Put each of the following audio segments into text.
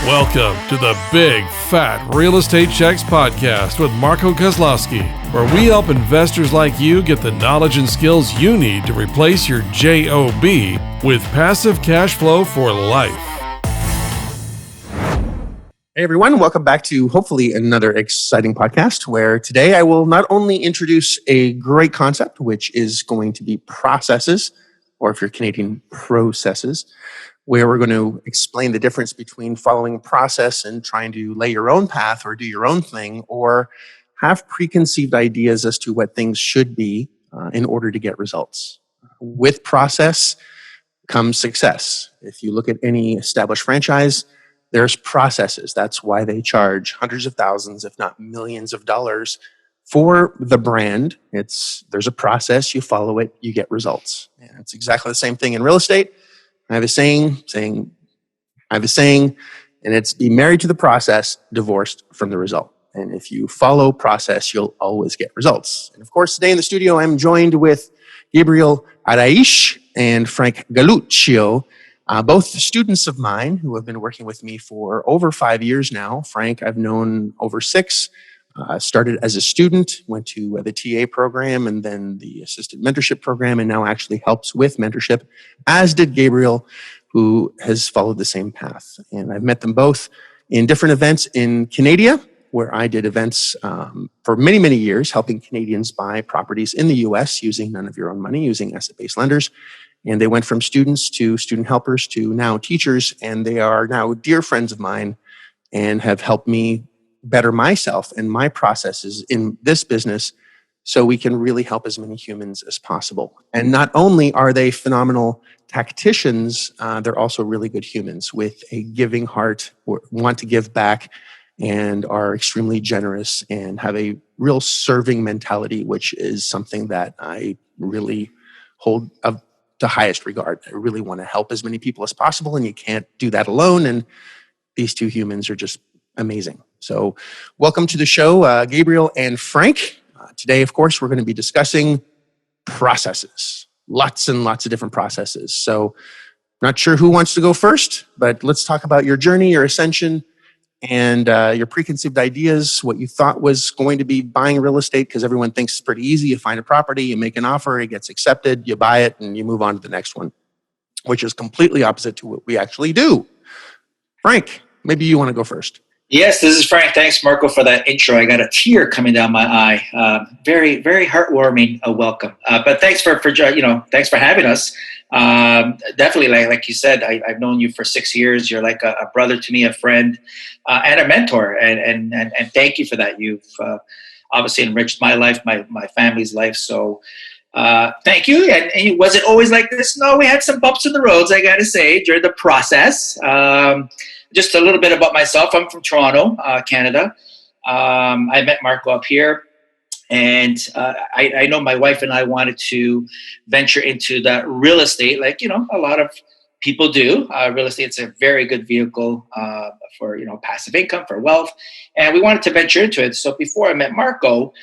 Welcome to the Big Fat Real Estate Checks podcast with Marco Kozlowski, where we help investors like you get the knowledge and skills you need to replace your JOB with passive cash flow for life. Hey everyone, welcome back to hopefully another exciting podcast where today I will not only introduce a great concept, which is going to be processes, or if you're Canadian, processes, where we're going to explain the difference between following a process and trying to lay your own path or do your own thing, or have preconceived ideas as to what things should be in order to get results. With process comes success. If you look at any established franchise, there's processes. That's why they charge hundreds of thousands, if not millions of dollars for the brand. There's a process, you follow it, you get results. And it's exactly the same thing in real estate. I have a saying, and it's be married to the process, divorced from the result. And if you follow process, you'll always get results. And of course, today in the studio, I'm joined with Gabriel Araish and Frank Galuccio, both students of mine who have been working with me for over 5 years now. Frank, I've known over 6. Started as a student, went to the TA program and then the assistant mentorship program, and now actually helps with mentorship, as did Gabriel, who has followed the same path. And I've met them both in different events in Canada, where I did events for many, many years, helping Canadians buy properties in the US using none of your own money, using asset-based lenders. And they went from students to student helpers to now teachers, and they are now dear friends of mine and have helped me better myself and my processes in this business so we can really help as many humans as possible. And not only are they phenomenal tacticians, they're also really good humans with a giving heart, want to give back, and are extremely generous and have a real serving mentality, which is something that I really hold of the highest regard. I really want to help as many people as possible, and you can't do that alone. And these two humans are just amazing. So welcome to the show, Gabriel and Frank. Today, of course, we're going to be discussing processes, lots and lots of different processes. So not sure who wants to go first, but let's talk about your journey, your ascension, and your preconceived ideas, what you thought was going to be buying real estate, because everyone thinks it's pretty easy. You find a property, you make an offer, it gets accepted, you buy it, and you move on to the next one, which is completely opposite to what we actually do. Frank, maybe you want to go first. Yes, this is Frank. Thanks, Marco, for that intro. I got a tear coming down my eye. Very, very heartwarming. Welcome. But thanks for thanks for having us. Definitely, like you said, I've known you for 6 years. You're like a brother to me, a friend, and a mentor. And thank you for that. You've obviously enriched my life, my family's life. So thank you. And was it always like this? No, we had some bumps in the roads, I got to say, during the process. Just a little bit about myself. I'm from Toronto, Canada. I met Marco up here, and I know my wife and I wanted to venture into that real estate, like a lot of people do. Real estate's a very good vehicle for passive income, for wealth, and we wanted to venture into it. So before I met Marco,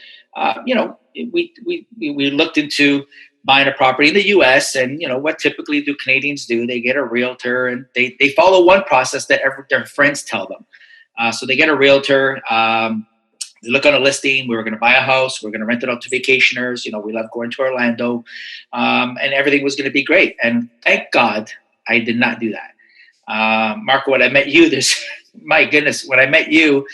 we looked into buying a property in the U.S. and what typically do Canadians do? They get a realtor and they follow one process that their friends tell them. So they get a realtor. They look on a listing. We were going to buy a house. We're going to rent it out to vacationers. We love going to Orlando, and everything was going to be great. And thank God I did not do that. Marco, when I met you, my goodness, when I met you,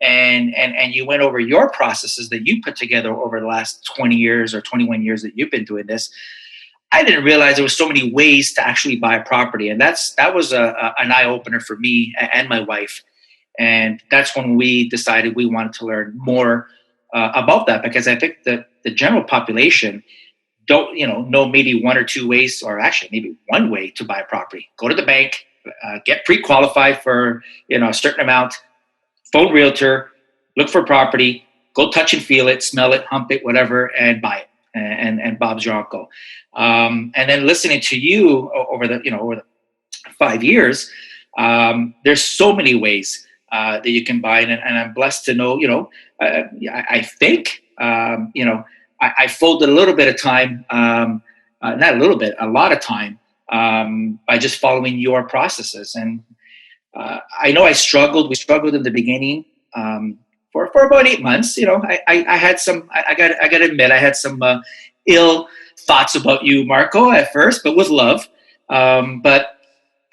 and you went over your processes that you put together over the last 20 years or 21 years that you've been doing this, I didn't realize there was so many ways to actually buy a property. And that was an eye-opener for me and my wife. And that's when we decided we wanted to learn more about that, because I think that the general population don't know maybe one or two ways, or actually maybe one way to buy a property. Go to the bank, get pre-qualified for a certain amount, phone realtor, look for property, go touch and feel it, smell it, hump it, whatever, and buy it. And Bob's your uncle. And then listening to you over the 5 years, there's so many ways that you can buy, and I'm blessed to know. I think I folded a little bit of time, not a little bit, a lot of time, by just following your processes. And I know I struggled. We struggled in the beginning for about 8 months. I had some. I got to admit, I had some ill thoughts about you, Marco, at first, but with love. But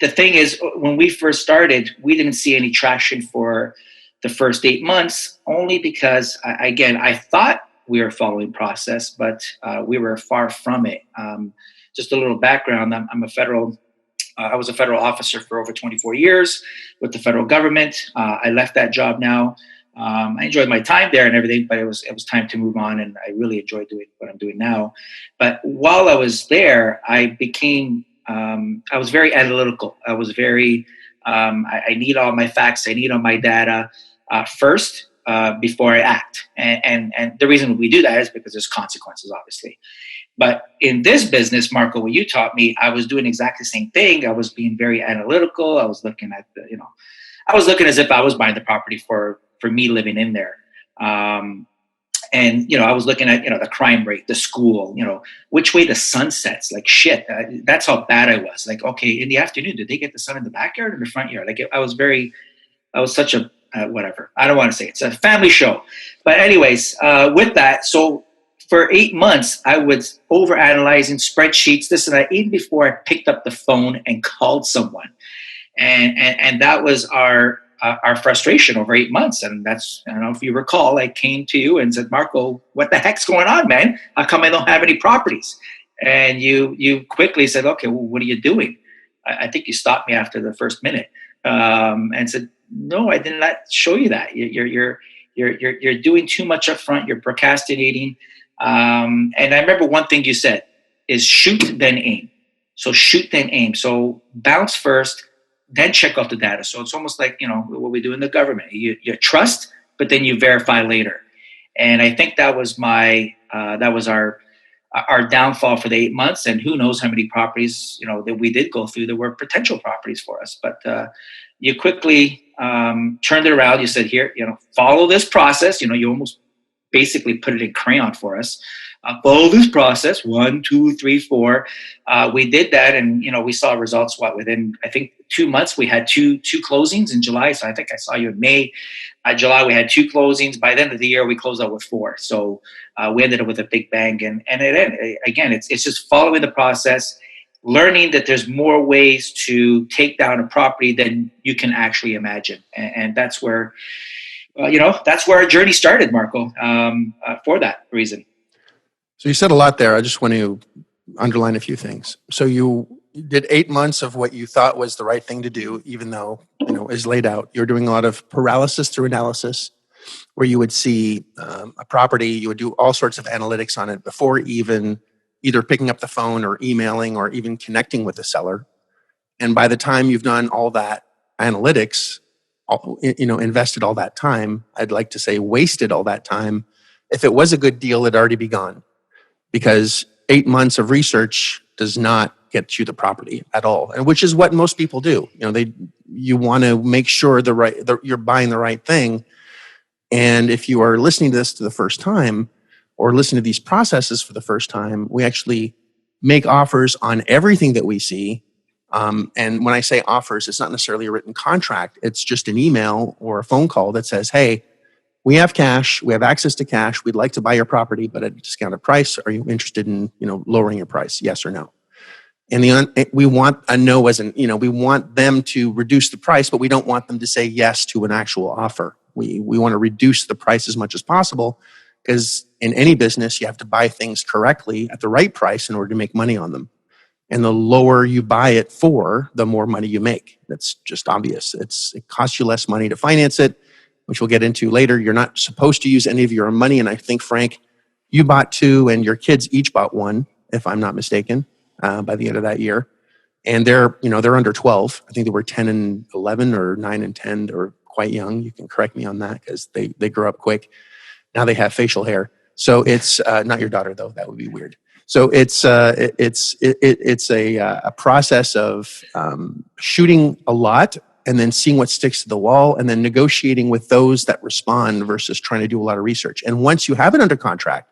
the thing is, when we first started, we didn't see any traction for the first 8 months, only because, I thought we were following process, but we were far from it. Just a little background: I was a federal officer for over 24 years with the federal government. I left that job now. I enjoyed my time there and everything, but it was time to move on, and I really enjoyed doing what I'm doing now. But while I was there, I was very analytical. I was very, I need all my facts. I need all my data first before I act. And the reason we do that is because there's consequences, obviously. But in this business, Marco, what you taught me, I was doing exactly the same thing. I was being very analytical. I was looking at I was looking as if I was buying the property for me living in there. And I was looking at the crime rate, the school, which way the sun sets. Like shit, that's how bad I was. Like, okay, in the afternoon, did they get the sun in the backyard or the front yard? Like I was such a whatever. I don't want to say it's a family show, but anyways, with that, so for 8 months, I was overanalyzing spreadsheets, this and that, even before I picked up the phone and called someone, and that was our frustration over 8 months. And that's, I don't know if you recall, I came to you and said, Marco, what the heck's going on, man? How come I don't have any properties? And you quickly said, okay, well, what are you doing? I think you stopped me after the first minute and said, no, I did not show you that. You're doing too much up front. You're procrastinating. And I remember one thing you said is shoot, then aim. So shoot, then aim. So bounce first, then check out the data. So it's almost like, what we do in the government. You trust, but then you verify later. And I think that was our downfall for the 8 months. And who knows how many properties, that we did go through that were potential properties for us. But you quickly turned it around. You said, here, follow this process. You almost basically put it in crayon for us. Follow this process, 1, 2, 3, 4. We did that, and we saw results. Within I think 2 months, we had two closings in July. So I think I saw you in May. July, we had 2 closings. By the end of the year, we closed out with 4. So we ended up with a big bang. And again, it's just following the process, learning that there's more ways to take down a property than you can actually imagine, and that's where. That's where our journey started, Marco, for that reason. So you said a lot there. I just want to underline a few things. So you did 8 months of what you thought was the right thing to do, even though, is laid out. You're doing a lot of paralysis through analysis, where you would see a property, you would do all sorts of analytics on it before even either picking up the phone or emailing or even connecting with the seller. And by the time you've done all that analytics, invested all that time, I'd like to say wasted all that time. If it was a good deal, it'd already be gone, because 8 months of research does not get you the property at all, and which is what most people do. You want to make sure you're buying the right thing. And if you are listening to this to the first time, or listening to these processes for the first time, we actually make offers on everything that we see. And when I say offers, it's not necessarily a written contract. It's just an email or a phone call that says, hey, we have cash. We have access to cash. We'd like to buy your property, but at a discounted price. Are you interested in, lowering your price? Yes or no? And we want a no as we want them to reduce the price, but we don't want them to say yes to an actual offer. We want to reduce the price as much as possible, because in any business, you have to buy things correctly at the right price in order to make money on them. And the lower you buy it for, the more money you make. That's just obvious. It costs you less money to finance it, which we'll get into later. You're not supposed to use any of your own money. And I think, Frank, you bought 2 and your kids each bought 1, if I'm not mistaken, by the end of that year. And they're under 12. I think they were 10 and 11 or 9 and 10, or quite young. You can correct me on that, because they grow up quick. Now they have facial hair. So it's not your daughter, though. That would be weird. So it's a process of shooting a lot and then seeing what sticks to the wall, and then negotiating with those that respond versus trying to do a lot of research. And once you have it under contract,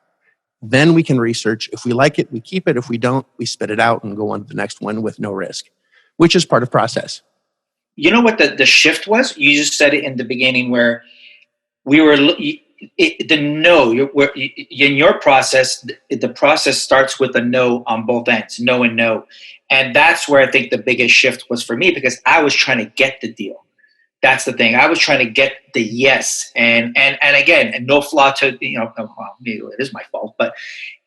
then we can research. If we like it, we keep it. If we don't, we spit it out and go on to the next one with no risk, which is part of process. You know what the shift was? You just said it in the beginning where we were the no. In your process, the process starts with a no on both ends, no and no, and that's where I think the biggest shift was for me because I was trying to get the deal. That's the thing. I was trying to get the yes, and again, and no flaw to well, maybe it is my fault, but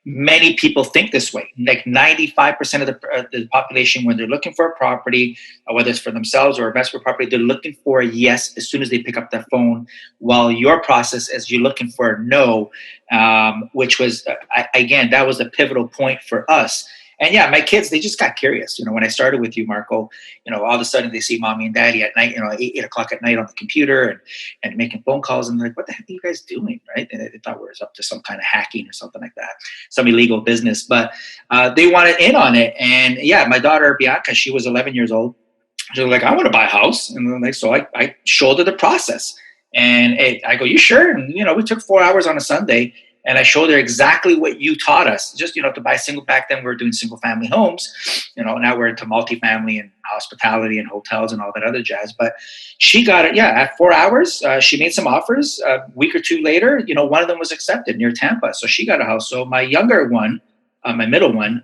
many people think this way. Like 95% of the population, when they're looking for a property, whether it's for themselves or investment property, they're looking for a yes as soon as they pick up their phone. While your process is you're looking for a no, which was, again, that was a pivotal point for us. And yeah, my kids, they just got curious. When I started with you, Marco, all of a sudden they see mommy and daddy at night, 8 o'clock at night on the computer and making phone calls. And they're like, what the heck are you guys doing? Right. And they thought we were up to some kind of hacking or something like that, some illegal business. But they wanted in on it. And yeah, my daughter, Bianca, she was 11 years old. She was like, I want to buy a house. And so I showed her the process. And I go, you sure? And, we took 4 hours on a Sunday. And I showed her exactly what you taught us. Just, to buy back then we were doing single family homes. Now we're into multifamily and hospitality and hotels and all that other jazz. But she got it, at 4 hours. She made some offers. A week or two later, one of them was accepted near Tampa. So she got a house. So my younger one, my middle one,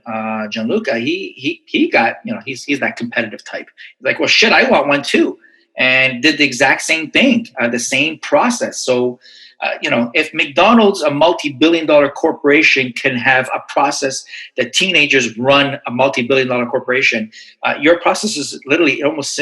Gianluca, he got, he's that competitive type. He's like, well, shit, I want one too. And did the exact same thing, the same process. So, if McDonald's, a multi-billion-dollar corporation, can have a process that teenagers run a multi-billion-dollar corporation, your process is literally almost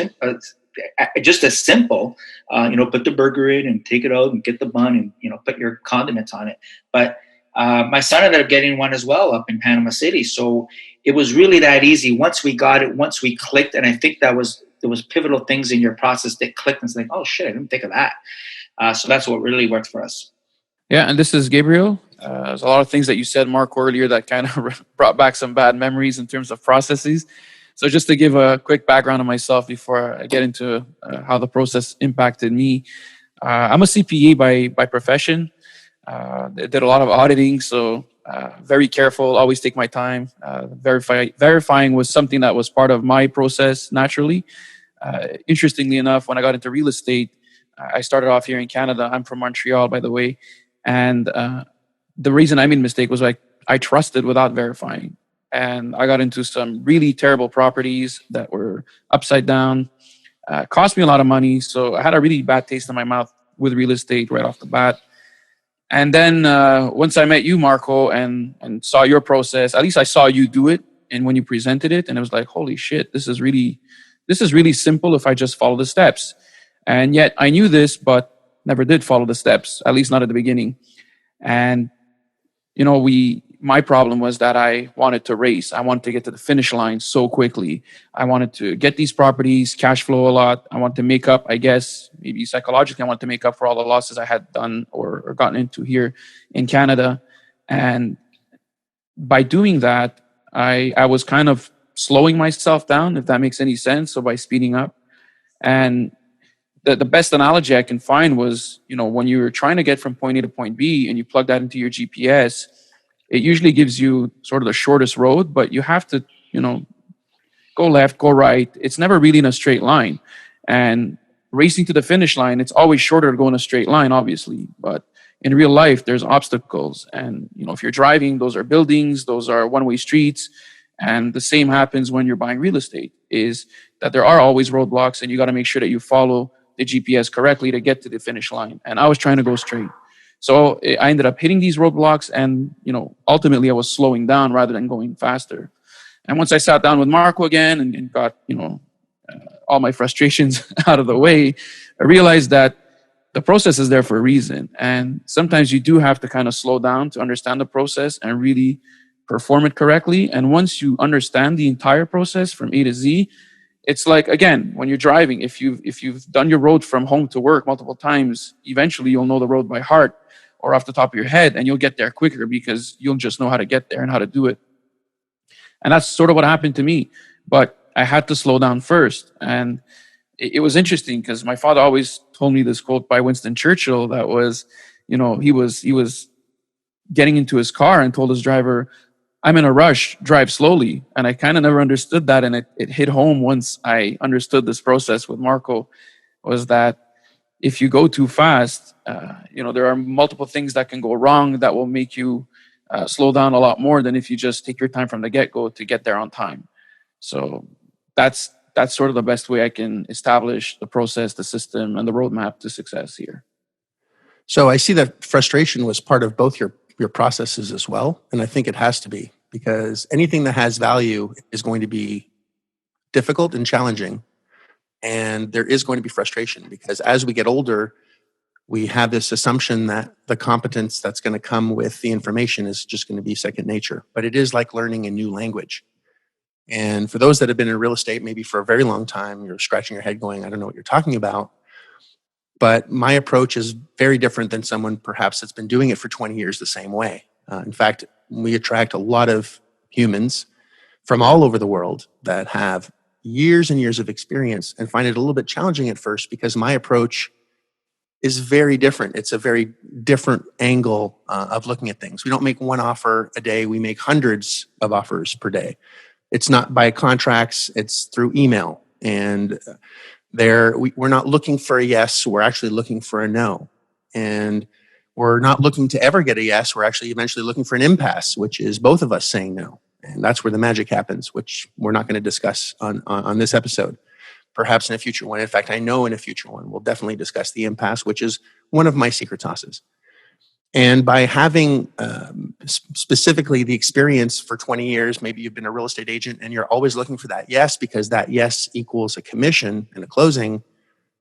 just as simple. Put the burger in and take it out and get the bun and put your condiments on it. But my son ended up getting one as well up in Panama City. So it was really that easy. Once we got it, once we clicked, and I think there was pivotal things in your process that clicked and like, oh shit, I didn't think of that. So that's what really worked for us. Yeah, and this is Gabriel. There's a lot of things that you said, Mark, earlier that kind of brought back some bad memories in terms of processes. So just to give a quick background on myself before I get into how the process impacted me. I'm a CPA by profession. Did a lot of auditing, so very careful, always take my time. Verifying was something that was part of my process naturally. Interestingly enough, when I got into real estate, I started off here in Canada. I'm from Montreal, by the way. And the reason I made a mistake was I trusted without verifying. And I got into some really terrible properties that were upside down, cost me a lot of money. So I had a really bad taste in my mouth with real estate right off the bat. And then once I met you, Marco, and saw your process, at least I saw you do it. And when you presented it, and it was like, holy shit, this is really simple if I just follow the steps. And yet I knew this, but never did follow the steps, at least not at the beginning. And, my problem was that I wanted to race. I wanted to get to the finish line so quickly. I wanted to get these properties, cash flow a lot. I wanted to make up, I guess, maybe psychologically, I wanted to make up for all the losses I had done or gotten into here in Canada. And by doing that, I was kind of slowing myself down, if that makes any sense. So by speeding up. And the best analogy I can find was, when you're trying to get from point A to point B and you plug that into your GPS, it usually gives you sort of the shortest road, but you have to, go left, go right. It's never really in a straight line. And racing to the finish line, it's always shorter to go in a straight line, obviously. But in real life, there's obstacles. And, if you're driving, those are buildings, those are one-way streets. And the same happens when you're buying real estate, is that there are always roadblocks and you got to make sure that you follow the GPS correctly to get to the finish line. And I was trying to go straight. So I ended up hitting these roadblocks and, ultimately I was slowing down rather than going faster. And once I sat down with Marco again and got, all my frustrations out of the way, I realized that the process is there for a reason. And sometimes you do have to kind of slow down to understand the process and really perform it correctly. And once you understand the entire process from A to Z, it's like, again, when you're driving, if you've done your road from home to work multiple times, eventually you'll know the road by heart or off the top of your head, and you'll get there quicker because you'll just know how to get there and how to do it. And that's sort of what happened to me. But I had to slow down first. And it was interesting because my father always told me this quote by Winston Churchill that was, he was getting into his car and told his driver, I'm in a rush, drive slowly. And I kind of never understood that. And it hit home once I understood this process with Marco, was that if you go too fast, there are multiple things that can go wrong that will make you slow down a lot more than if you just take your time from the get-go to get there on time. So that's sort of the best way I can establish the process, the system, and the roadmap to success here. So I see that frustration was part of both your processes as well. And I think it has to be, because anything that has value is going to be difficult and challenging. And there is going to be frustration, because as we get older, we have this assumption that the competence that's going to come with the information is just going to be second nature. But it is like learning a new language. And for those that have been in real estate, maybe for a very long time, you're scratching your head going, I don't know what you're talking about. But my approach is very different than someone perhaps that's been doing it for 20 years the same way. In fact, we attract a lot of humans from all over the world that have years and years of experience and find it a little bit challenging at first, because my approach is very different. It's a very different angle of looking at things. We don't make one offer a day. We make hundreds of offers per day. It's not by contracts. It's through email. And we're not looking for a yes. We're actually looking for a no. And we're not looking to ever get a yes. We're actually eventually looking for an impasse, which is both of us saying no. And that's where the magic happens, which we're not going to discuss on this episode. Perhaps in a future one. In fact, I know in a future one, we'll definitely discuss the impasse, which is one of my secret sauces. And by having specifically the experience for 20 years, maybe you've been a real estate agent and you're always looking for that yes, because that yes equals a commission and a closing,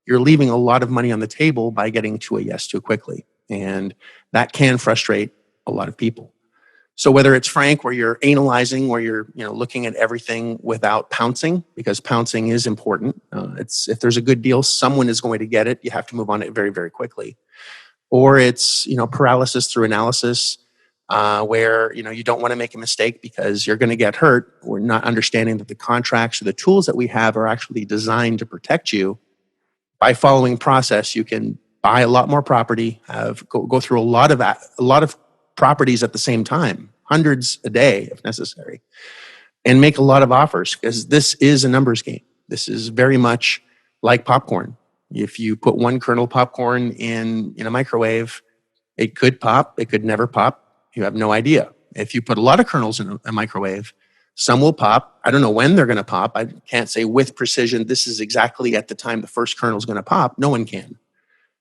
you're leaving a lot of money on the table by getting to a yes too quickly. And that can frustrate a lot of people. So whether it's Frank, where you're analyzing, where you're looking at everything without pouncing, because pouncing is important. If there's a good deal, someone is going to get it. You have to move on it very, very quickly. Or it's paralysis through analysis, where you don't want to make a mistake because you're going to get hurt. We're not understanding that the contracts or the tools that we have are actually designed to protect you. By following process, you can buy a lot more property, go through a lot of properties at the same time, hundreds a day if necessary, and make a lot of offers, because this is a numbers game. This is very much like popcorn. If you put one kernel popcorn in a microwave, it could pop, it could never pop. You have no idea. If you put a lot of kernels in a microwave, some will pop. I don't know when they're going to pop. I can't say with precision, this is exactly at the time the first kernel is going to pop. No one can.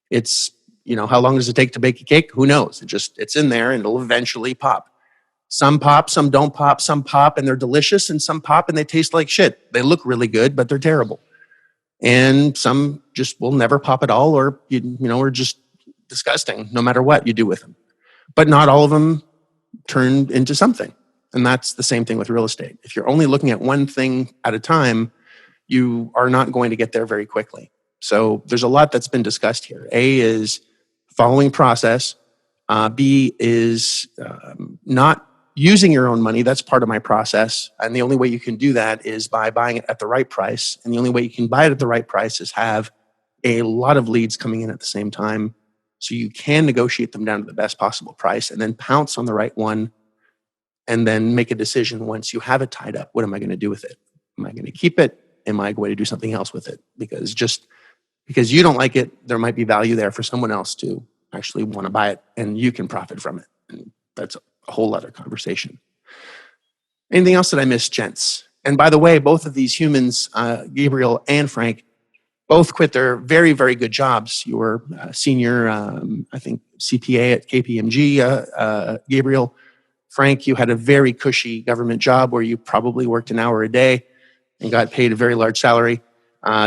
It's, how long does it take to bake a cake? Who knows? It's in there and it'll eventually pop. Some pop, some don't pop, some pop and they're delicious, and some pop and they taste like shit. They look really good, but they're terrible. And some just will never pop at all, or are just disgusting no matter what you do with them. But not all of them turn into something. And that's the same thing with real estate. If you're only looking at one thing at a time, you are not going to get there very quickly. So there's a lot that's been discussed here. A is following process. B is not using your own money. That's part of my process. And the only way you can do that is by buying it at the right price. And the only way you can buy it at the right price is have a lot of leads coming in at the same time. So you can negotiate them down to the best possible price and then pounce on the right one, and then make a decision once you have it tied up. What am I going to do with it? Am I going to keep it? Am I going to do something else with it? Because you don't like it, there might be value there for someone else to actually want to buy it, and you can profit from it. And that's a whole other conversation. Anything else that I missed, gents? And by the way, both of these humans, Gabriel and Frank, both quit their very, very good jobs. You were senior, I think, CPA at KPMG, Gabriel. Frank, you had a very cushy government job where you probably worked an hour a day and got paid a very large salary.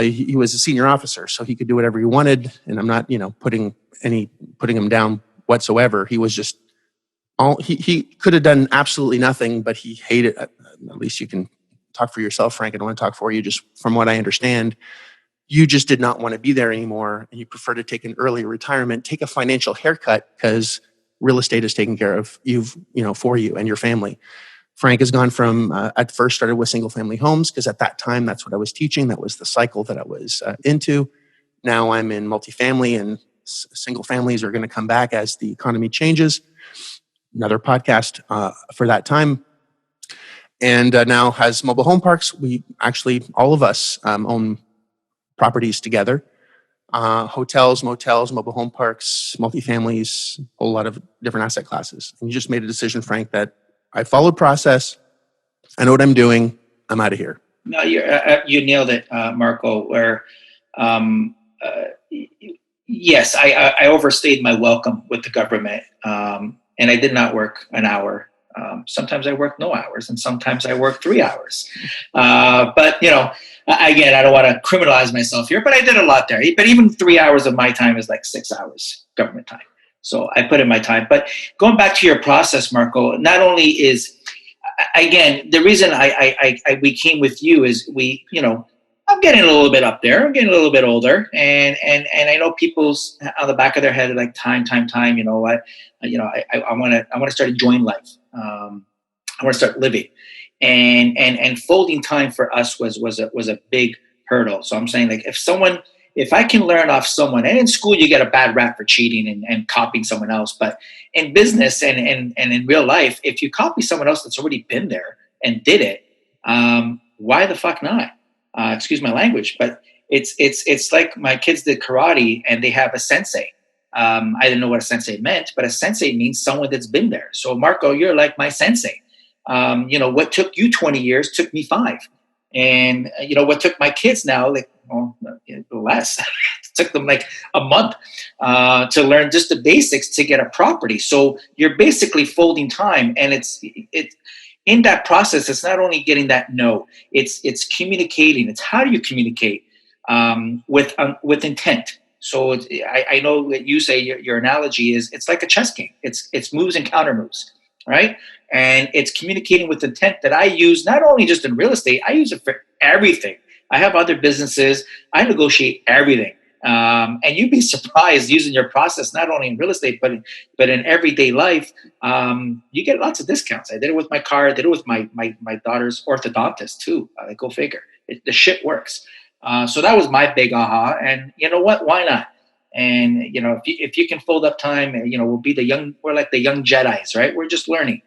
He was a senior officer, so he could do whatever he wanted. And I'm not, putting him down whatsoever. He was just he could have done absolutely nothing, but he hated. At least you can talk for yourself, Frank. I don't want to talk for you. Just from what I understand, you just did not want to be there anymore, and you prefer to take an early retirement, take a financial haircut, because real estate is taking care of you, for you and your family. Frank has gone from, at first started with single family homes, because at that time, that's what I was teaching. That was the cycle that I was into. Now I'm in multifamily, and single families are going to come back as the economy changes. Another podcast for that time. and now has mobile home parks. We actually, all of us own properties together. Hotels, motels, mobile home parks, multifamilies, a whole lot of different asset classes. And you just made a decision, Frank, that I followed process. I know what I'm doing. I'm out of here. No, you nailed it, Marco. Where, yes, I overstayed my welcome with the government, and I did not work an hour. Sometimes I work no hours, and sometimes I work 3 hours. But again, I don't want to criminalize myself here, but I did a lot there. But even 3 hours of my time is like 6 hours government time. So I put in my time. But going back to your process, Marco, not only is, again, the reason we came with you is I'm getting a little bit up there. I'm getting a little bit older, and I know people's on the back of their head are like time. I want to start enjoying life. I want to start living, and folding time for us was a big hurdle. So I'm saying, like, if I can learn off someone, and in school you get a bad rap for cheating and copying someone else, but in business and in real life, if you copy someone else that's already been there and did it, why the fuck not? Excuse my language, but it's like my kids did karate and they have a sensei. I didn't know what a sensei meant, but a sensei means someone that's been there. So Marco, you're like my sensei. What took you 20 years took me 5. And, what took my kids now, less. It took them like a month to learn just the basics to get a property. So you're basically folding time, and it's in that process. It's not only getting that no, it's communicating. It's how do you communicate with intent. So I know that you say your analogy is it's like a chess game. It's moves and counter moves, right? And it's communicating with intent that I use not only just in real estate, I use it for everything. I have other businesses. I negotiate everything. And you'd be surprised using your process, not only in real estate, but in everyday life. You get lots of discounts. I did it with my car. I did it with my daughter's orthodontist too. Go figure. The shit works. So that was my big aha. And you know what? Why not? And if you can fold up time, we're like the young Jedis, right? We're just learning.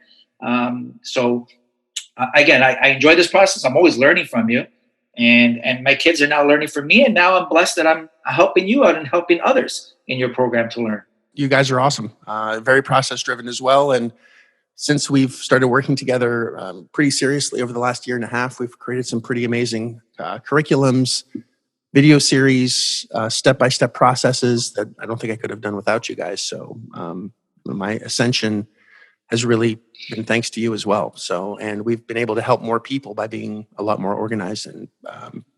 So again, I enjoy this process. I'm always learning from you, and my kids are now learning from me. And now I'm blessed that I'm helping you out and helping others in your program to learn. You guys are awesome. Very process driven as well. And since we've started working together pretty seriously over the last year and a half, we've created some pretty amazing curriculums, video series, step-by-step processes that I don't think I could have done without you guys. So my ascension has really been thanks to you as well. So, and we've been able to help more people by being a lot more organized and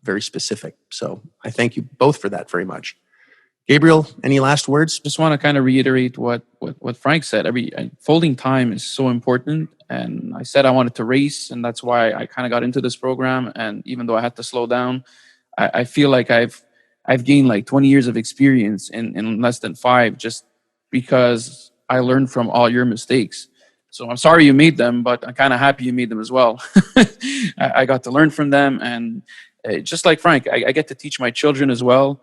very specific. So I thank you both for that very much. Gabriel, any last words? Just want to kind of reiterate what Frank said. Folding time is so important. And I said I wanted to race, and that's why I kind of got into this program. And even though I had to slow down, I feel like I've gained like 20 years of experience in less than 5, just because I learned from all your mistakes. So I'm sorry you made them, but I'm kind of happy you made them as well. I got to learn from them, and just like Frank, I get to teach my children as well.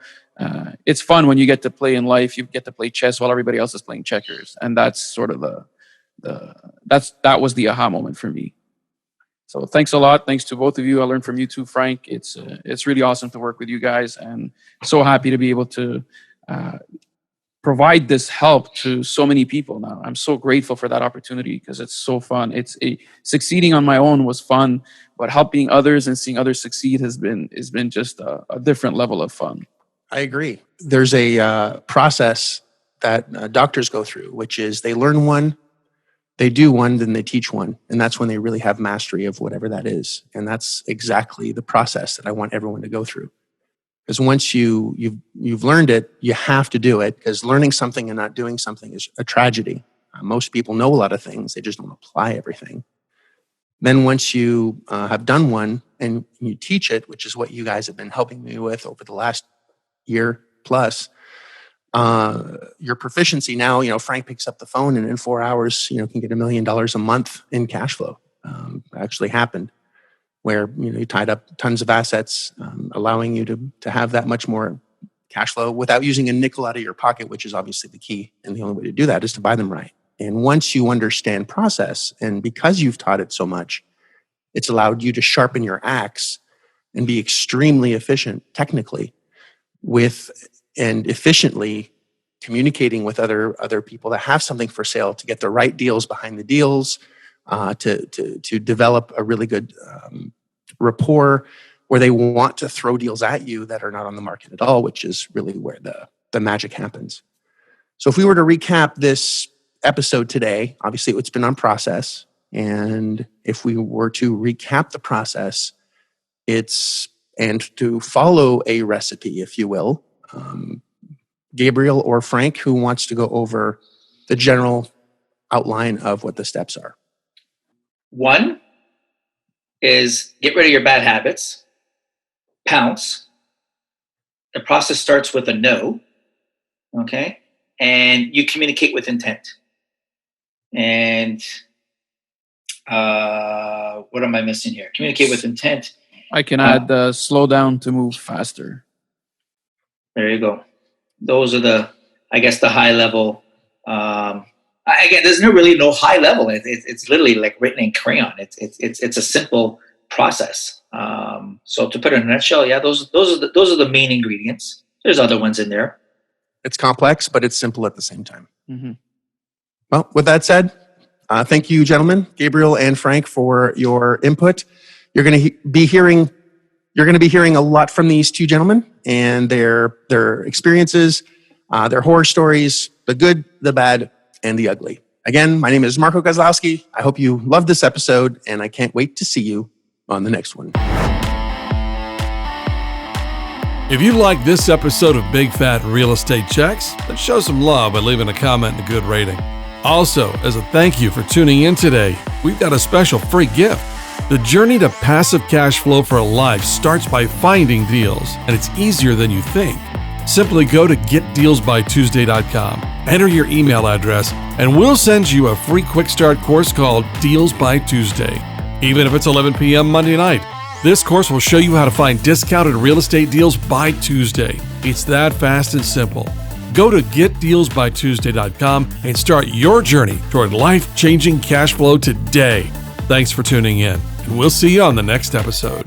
It's fun when you get to play in life. You get to play chess while everybody else is playing checkers, and that's sort of that was the aha moment for me. So thanks a lot. Thanks to both of you. I learned from you too, Frank. It's really awesome to work with you guys, and so happy to be able to provide this help to so many people now. I'm so grateful for that opportunity because it's so fun. Succeeding on my own was fun, but helping others and seeing others succeed has been just a different level of fun. I agree. There's a process that doctors go through, which is they learn one, they do one, then they teach one. And that's when they really have mastery of whatever that is. And that's exactly the process that I want everyone to go through. Because once you've learned it, you have to do it, because learning something and not doing something is a tragedy. Most people know a lot of things, they just don't apply everything. Then once you have done one and you teach it, which is what you guys have been helping me with over the last year plus, your proficiency now, Frank picks up the phone and in 4 hours, can get $1 million a month in cash flow. Actually happened where, you tied up tons of assets, allowing you to have that much more cash flow without using a nickel out of your pocket, which is obviously the key. And the only way to do that is to buy them right. And once you understand process, and because you've taught it so much, It's allowed you to sharpen your axe and be extremely efficient technically and efficiently communicating with other people that have something for sale to get the right deals behind the deals, to develop a really good rapport where they want to throw deals at you that are not on the market at all, which is really where the magic happens. So if we were to recap this episode today, obviously it's been on process. And if we were to recap the process, and to follow a recipe, if you will, Gabriel or Frank, who wants to go over the general outline of what the steps are? One is get rid of your bad habits, pounce. The process starts with a no, okay? And you communicate with intent. And what am I missing here? Communicate with intent. I can add slow down to move faster. There you go. Those are the high level. Again, there's really no high level. It's literally like written in crayon. It's a simple process. So to put it in a nutshell, yeah, those are the main ingredients. There's other ones in there. It's complex, but it's simple at the same time. Mm-hmm. Well, with that said, thank you, gentlemen, Gabriel and Frank, for your input. You're going to be hearing a lot from these two gentlemen and their experiences, their horror stories, the good, the bad, and the ugly. Again, my name is Marco Kozlowski. I hope you loved this episode, and I can't wait to see you on the next one. If you like this episode of Big Fat Real Estate Checks, then show some love by leaving a comment and a good rating. Also, as a thank you for tuning in today, we've got a special free gift. The journey to passive cash flow for a life starts by finding deals, and it's easier than you think. Simply go to getdealsbytuesday.com, enter your email address, and we'll send you a free quick start course called Deals by Tuesday. Even if it's 11 p.m. Monday night, this course will show you how to find discounted real estate deals by Tuesday. It's that fast and simple. Go to getdealsbytuesday.com and start your journey toward life-changing cash flow today. Thanks for tuning in, and we'll see you on the next episode.